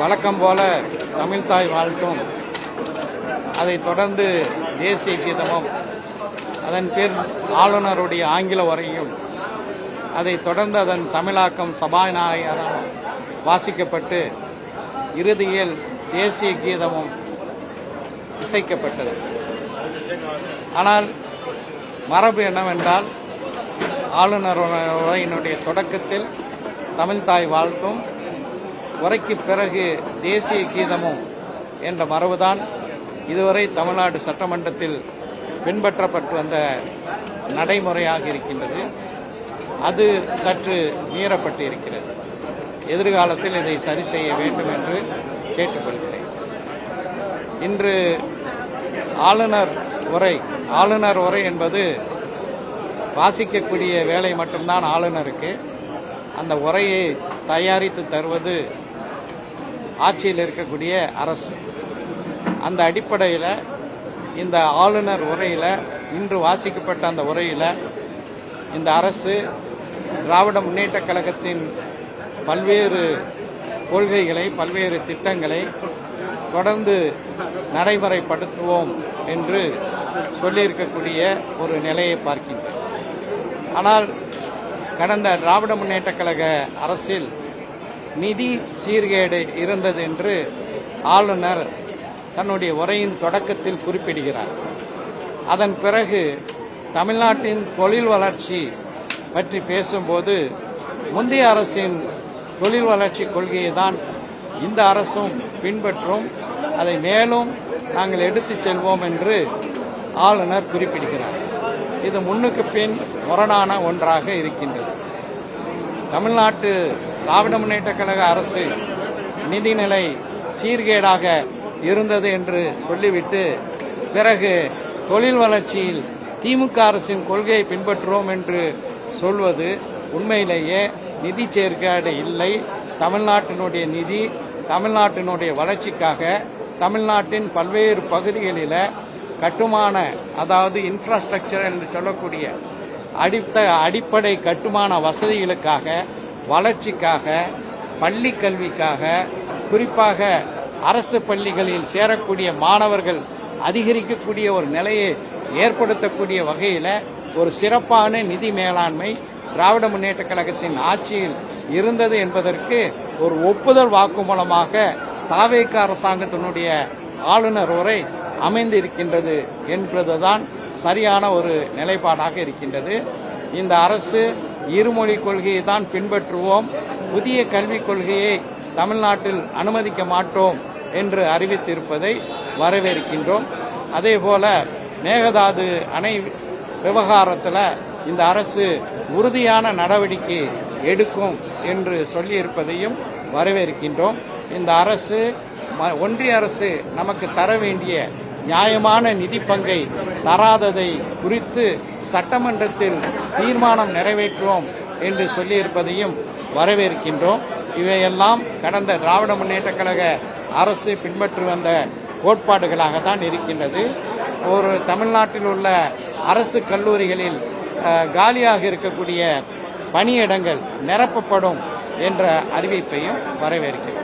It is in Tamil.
வழக்கம் போல தமிழ்தாய் வாழ்த்தும், அதைத் தொடர்ந்து தேசிய கீதமும், அதன் பேர் ஆளுநருடைய ஆங்கில உரையும், அதைத் தொடர்ந்து அதன் தமிழாக்கம் சபாநாயகரால் வாசிக்கப்பட்டு இறுதியில் தேசிய கீதமும் இசைக்கப்பட்டது. ஆனால் மரபு என்னவென்றால், ஆளுநர் உரையினுடைய தொடக்கத்தில் தமிழ்தாய் வாழ்த்தும், உரைக்கு பிறகு தேசிய கீதமும் என்ற மரபுதான் இதுவரை தமிழ்நாடு சட்டமன்றத்தில் பின்பற்றப்பட்டு வந்த நடைமுறையாக இருக்கின்றது. அது சற்று மீறப்பட்டு இருக்கிறது. எதிர்காலத்தில் இதை சரி செய்ய வேண்டும் என்று கேட்டுக்கொள்கிறேன். இன்று ஆளுநர் உரை என்பது வாசிக்கக்கூடிய வேலை மட்டும்தான் ஆளுநருக்கு. அந்த உரையை தயாரித்து தருவது ஆட்சியில் இருக்கக்கூடிய அரசு. அந்த அடிப்படையில் இந்த ஆளுநர் உரையில், இன்று வாசிக்கப்பட்ட அந்த உரையில், இந்த அரசு திராவிட முன்னேற்றக் கழகத்தின் பல்வேறு கொள்கைகளை, பல்வேறு திட்டங்களை தொடர்ந்து நடைமுறைப்படுத்துவோம் என்று சொல்லியிருக்கக்கூடிய ஒரு நிலையை பார்க்கின்றோம். ஆனால் கடந்த திராவிட முன்னேற்றக் கழக அரசில் நிதி சீர்கேடு இருந்தது என்று ஆளுநர் தன்னுடைய உரையின் தொடக்கத்தில் குறிப்பிடுகிறார். அதன் பிறகு தமிழ்நாட்டின் தொழில் வளர்ச்சி பற்றி பேசும்போது முந்தைய அரசின் தொழில் வளர்ச்சி கொள்கையை தான் இந்த அரசும் பின்பற்றும், அதை மேலும் நாங்கள் எடுத்துச் செல்வோம் என்று ஆளுநர் குறிப்பிடுகிறார். இது முன்னுக்கு பின் முரணான ஒன்றாக இருக்கின்றது. தமிழ்நாட்டு திராவிட முன்னேற்றக் கழக அரசு நிதிநிலை சீர்கேடாக இருந்தது என்று சொல்லிவிட்டு, பிறகு தொழில் வளர்ச்சியில் திமுக அரசின் கொள்கையை பின்பற்றுவோம் என்று சொல்வது உண்மையிலேயே நிதி சீர்கேடு இல்லை. தமிழ்நாட்டினுடைய நிதி, தமிழ்நாட்டினுடைய வளர்ச்சிக்காக தமிழ்நாட்டின் பல்வேறு பகுதிகளில் கட்டுமான, அதாவது இன்ஃப்ராஸ்ட்ரக்சர் என்று சொல்லக்கூடிய அடிப்படை கட்டுமான வசதிகளுக்காக, வளர்ச்சிக்காக, பள்ளி கல்விக்காக, குறிப்பாக அரசு பள்ளிகளில் சேரக்கூடிய மாணவர்கள் அதிகரிக்கக்கூடிய ஒரு நிலையை ஏற்படுத்தக்கூடிய வகையில் ஒரு சிறப்பான நிதி மேலாண்மை திராவிட முன்னேற்றக் கழகத்தின் ஆட்சியில் இருந்தது என்பதற்கு ஒரு ஒப்புதல் வாக்குமூலமாக தாவேக அரசாங்கத்தினுடைய ஆளுநர் உரை அமைந்திருக்கின்றது என்பதுதான் சரியான ஒரு நிலைப்பாடாக இருக்கின்றது. இந்த அரசு இருமொழி கொள்கையை தான் பின்பற்றுவோம், புதிய கல்விக் கொள்கையை தமிழ்நாட்டில் அனுமதிக்க மாட்டோம் என்று அறிவித்திருப்பதை வரவேற்கின்றோம். அதேபோல மேகதாது அணை விவகாரத்தில் இந்த அரசு உறுதியான நடவடிக்கை எடுக்கும் என்று சொல்லியிருப்பதையும் வரவேற்கின்றோம். இந்த அரசு, ஒன்றிய அரசு நமக்கு தர வேண்டிய நியாயமான நிதி பங்கை தராததை குறித்து சட்டமன்றத்தில் தீர்மானம் நிறைவேற்றுவோம் என்று சொல்லியிருப்பதையும் வரவேற்கின்றோம். இவையெல்லாம் கடந்த திராவிட முன்னேற்றக் கழக அரசு பின்பற்றி வந்த கோட்பாடுகளாகத்தான் இருக்கின்றது. ஒரு தமிழ்நாட்டில் உள்ள அரசு கல்லூரிகளில் காலியாக இருக்கக்கூடிய பணியிடங்கள் நிரப்பப்படும் என்ற அறிவிப்பையும் வரவேற்கிறோம்.